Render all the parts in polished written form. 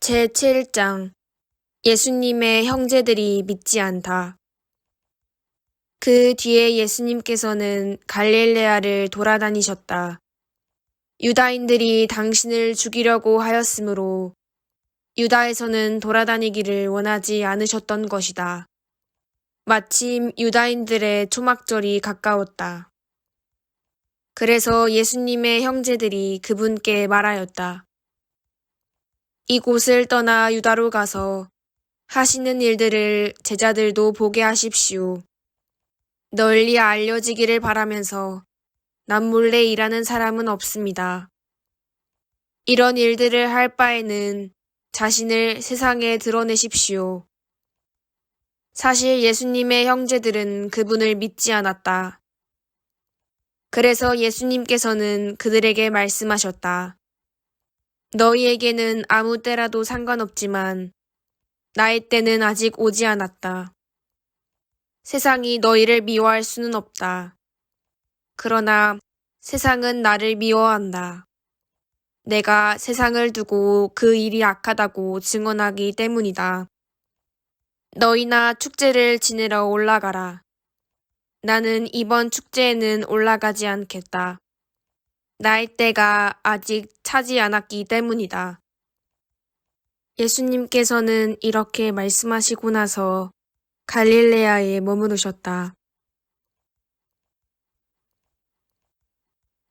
제7장 예수님의 형제들이 믿지 않다. 그 뒤에 예수님께서는 갈릴레아를 돌아다니셨다. 유다인들이 당신을 죽이려고 하였으므로 유다에서는 돌아다니기를 원하지 않으셨던 것이다. 마침 유다인들의 초막절이 가까웠다. 그래서 예수님의 형제들이 그분께 말하였다. 이곳을 떠나 유다로 가서 하시는 일들을 제자들도 보게 하십시오. 널리 알려지기를 바라면서 남몰래 일하는 사람은 없습니다. 이런 일들을 할 바에는 자신을 세상에 드러내십시오. 사실 예수님의 형제들은 그분을 믿지 않았다. 그래서 예수님께서는 그들에게 말씀하셨다. 너희에게는 아무 때라도 상관없지만 나의 때는 아직 오지 않았다. 세상이 너희를 미워할 수는 없다. 그러나 세상은 나를 미워한다. 내가 세상을 두고 그 일이 악하다고 증언하기 때문이다. 너희나 축제를 지내러 올라가라. 나는 이번 축제에는 올라가지 않겠다. 나의 때가 아직 차지 않았기 때문이다. 예수님께서는 이렇게 말씀하시고 나서 갈릴레아에 머무르셨다.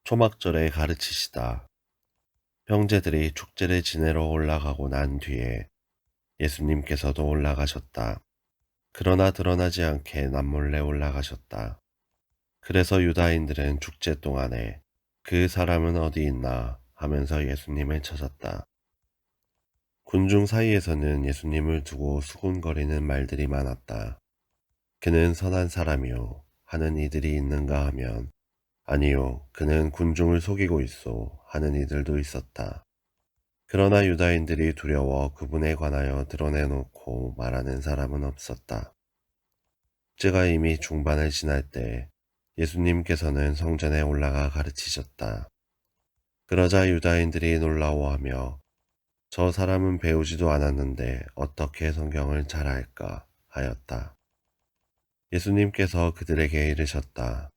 초막절에 가르치시다. 형제들이 축제를 지내러 올라가고 난 뒤에 예수님께서도 올라가셨다. 그러나 드러나지 않게 남몰래 올라가셨다. 그래서 유다인들은 축제 동안에 그 사람은 어디 있나 하면서 예수님을 찾았다. 군중 사이에서는 예수님을 두고 수군거리는 말들이 많았다. 그는 선한 사람이요 하는 이들이 있는가 하면 아니요 그는 군중을 속이고 있소 하는 이들도 있었다. 그러나 유다인들이 두려워 그분에 관하여 드러내놓고 말하는 사람은 없었다. 축제가 이미 중반을 지날 때 예수님께서는 성전에 올라가 가르치셨다. 그러자 유다인들이 놀라워하며 저 사람은 배우지도 않았는데 어떻게 성경을 잘 알까 하였다. 예수님께서 그들에게 이르셨다.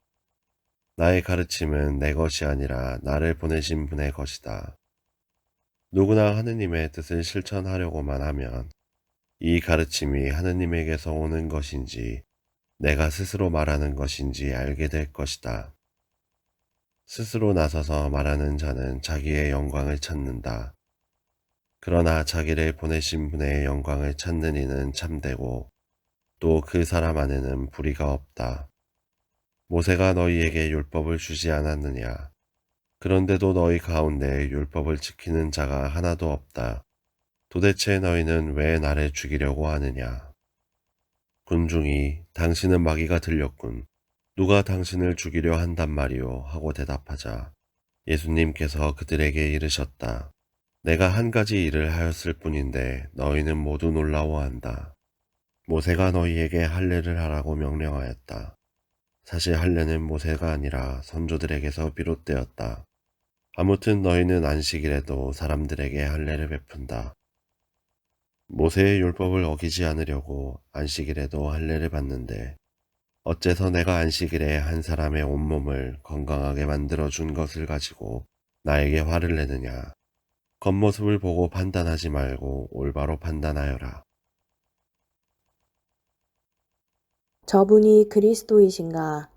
나의 가르침은 내 것이 아니라 나를 보내신 분의 것이다. 누구나 하느님의 뜻을 실천하려고만 하면 이 가르침이 하느님에게서 오는 것인지 내가 스스로 말하는 것인지 알게 될 것이다. 스스로 나서서 말하는 자는 자기의 영광을 찾는다. 그러나 자기를 보내신 분의 영광을 찾는 이는 참되고 또 그 사람 안에는 불의가 없다. 모세가 너희에게 율법을 주지 않았느냐? 그런데도 너희 가운데 율법을 지키는 자가 하나도 없다. 도대체 너희는 왜 나를 죽이려고 하느냐? 군중이 당신은 마귀가 들렸군. 누가 당신을 죽이려 한단 말이오? 하고 대답하자 예수님께서 그들에게 이르셨다. 내가 한 가지 일을 하였을 뿐인데 너희는 모두 놀라워한다. 모세가 너희에게 할례를 하라고 명령하였다. 사실 할례는 모세가 아니라 선조들에게서 비롯되었다. 아무튼 너희는 안식일에도 사람들에게 할례를 베푼다. 모세의 율법을 어기지 않으려고 안식일에도 할례를 받는데 어째서 내가 안식일에 한 사람의 온몸을 건강하게 만들어준 것을 가지고 나에게 화를 내느냐. 겉모습을 보고 판단하지 말고 올바로 판단하여라. 저분이 그리스도이신가?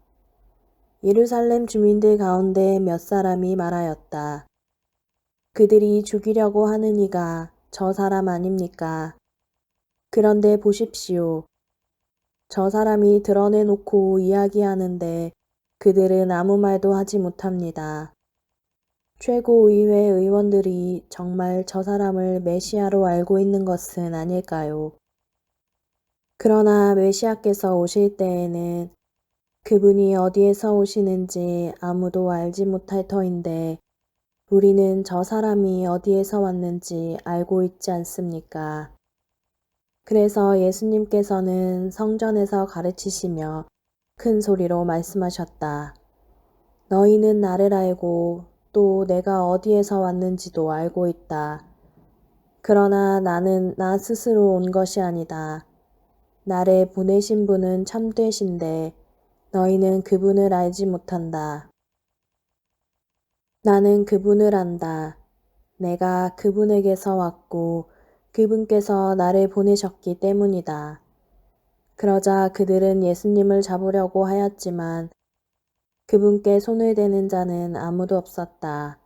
예루살렘 주민들 가운데 몇 사람이 말하였다. 그들이 죽이려고 하는 이가 저 사람 아닙니까? 그런데 보십시오. 저 사람이 드러내놓고 이야기하는데 그들은 아무 말도 하지 못합니다. 최고의회 의원들이 정말 저 사람을 메시아로 알고 있는 것은 아닐까요? 그러나 메시아께서 오실 때에는 그분이 어디에서 오시는지 아무도 알지 못할 터인데 우리는 저 사람이 어디에서 왔는지 알고 있지 않습니까? 그래서 예수님께서는 성전에서 가르치시며 큰 소리로 말씀하셨다. 너희는 나를 알고 또 내가 어디에서 왔는지도 알고 있다. 그러나 나는 나 스스로 온 것이 아니다. 나를 보내신 분은 참되신데 너희는 그분을 알지 못한다. 나는 그분을 안다. 내가 그분에게서 왔고 그분께서 나를 보내셨기 때문이다. 그러자 그들은 예수님을 잡으려고 하였지만 그분께 손을 대는 자는 아무도 없었다.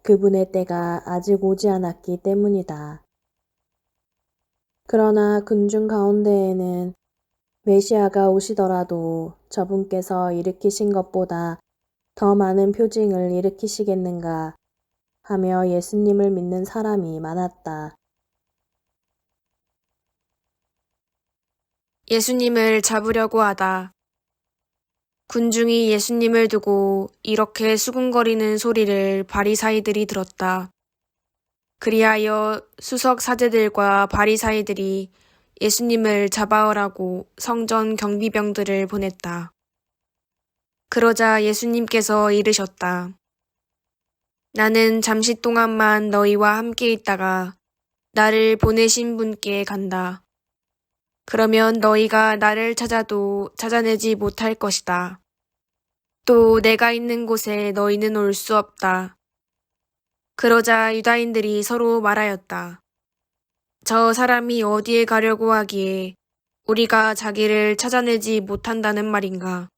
그분의 때가 아직 오지 않았기 때문이다. 그러나 군중 가운데에는 메시아가 오시더라도 저분께서 일으키신 것보다 더 많은 표징을 일으키시겠는가 하며 예수님을 믿는 사람이 많았다. 예수님을 잡으려고 하다. 군중이 예수님을 두고 이렇게 수군거리는 소리를 바리사이들이 들었다. 그리하여 수석 사제들과 바리사이들이 예수님을 잡아오라고 성전 경비병들을 보냈다. 그러자 예수님께서 이르셨다. 나는 잠시 동안만 너희와 함께 있다가 나를 보내신 분께 간다. 그러면 너희가 나를 찾아도 찾아내지 못할 것이다. 또 내가 있는 곳에 너희는 올 수 없다. 그러자 유다인들이 서로 말하였다. 저 사람이 어디에 가려고 하기에 우리가 자기를 찾아내지 못한다는 말인가?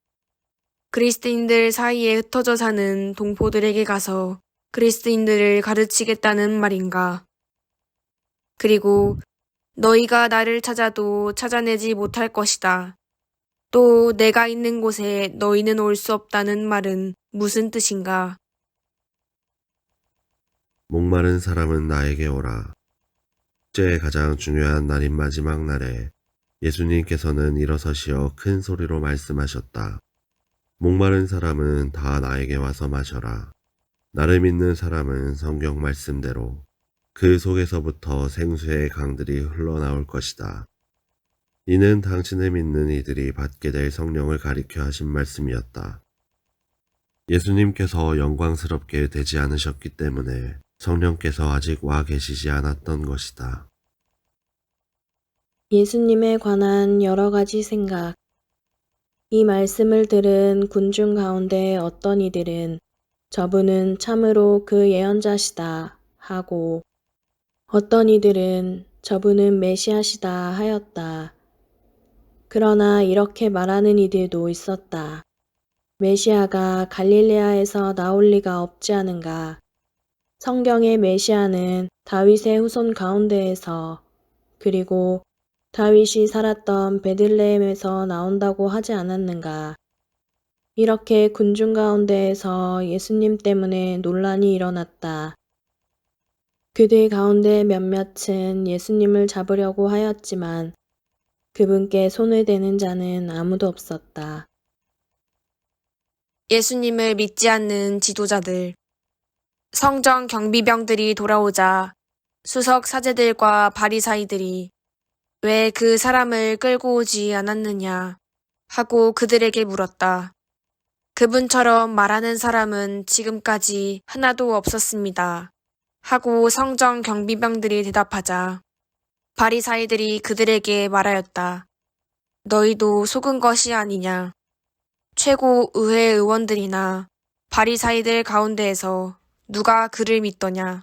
그리스도인들 사이에 흩어져 사는 동포들에게 가서 그리스도인들을 가르치겠다는 말인가? 그리고 너희가 나를 찾아도 찾아내지 못할 것이다. 또 내가 있는 곳에 너희는 올 수 없다는 말은 무슨 뜻인가? 목마른 사람은 나에게 오라. 축제의 가장 중요한 날인 마지막 날에 예수님께서는 일어서시어 큰 소리로 말씀하셨다. 목마른 사람은 다 나에게 와서 마셔라. 나를 믿는 사람은 성경 말씀대로 그 속에서부터 생수의 강들이 흘러나올 것이다. 이는 당신을 믿는 이들이 받게 될 성령을 가리켜 하신 말씀이었다. 예수님께서 영광스럽게 되지 않으셨기 때문에 성령께서 아직 와 계시지 않았던 것이다. 예수님에 관한 여러 가지 생각. 이 말씀을 들은 군중 가운데 어떤 이들은 저분은 참으로 그 예언자시다 하고 어떤 이들은 저분은 메시아시다 하였다. 그러나 이렇게 말하는 이들도 있었다. 메시아가 갈릴레아에서 나올 리가 없지 않은가. 성경의 메시아는 다윗의 후손 가운데에서 그리고 다윗이 살았던 베들레헴에서 나온다고 하지 않았는가. 이렇게 군중 가운데에서 예수님 때문에 논란이 일어났다. 그들 가운데 몇몇은 예수님을 잡으려고 하였지만 그분께 손을 대는 자는 아무도 없었다. 예수님을 믿지 않는 지도자들. 성전 경비병들이 돌아오자 수석 사제들과 바리사이들이 왜 그 사람을 끌고 오지 않았느냐 하고 그들에게 물었다. 그분처럼 말하는 사람은 지금까지 하나도 없었습니다. 하고 성전 경비병들이 대답하자 바리사이들이 그들에게 말하였다. 너희도 속은 것이 아니냐. 최고 의회 의원들이나 바리사이들 가운데에서 누가 그를 믿더냐.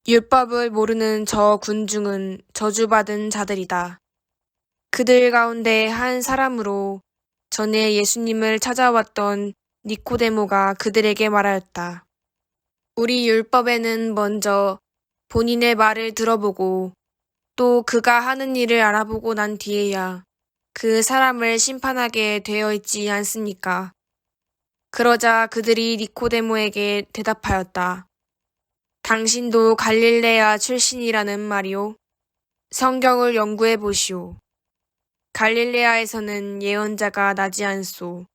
율법을 모르는 저 군중은 저주받은 자들이다. 그들 가운데 한 사람으로 전에 예수님을 찾아왔던 니코데모가 그들에게 말하였다. 우리 율법에는 먼저 본인의 말을 들어보고 또 그가 하는 일을 알아보고 난 뒤에야 그 사람을 심판하게 되어 있지 않습니까? 그러자 그들이 니코데모에게 대답하였다. 당신도 갈릴레아 출신이라는 말이오? 성경을 연구해 보시오. 갈릴레아에서는 예언자가 나지 않소.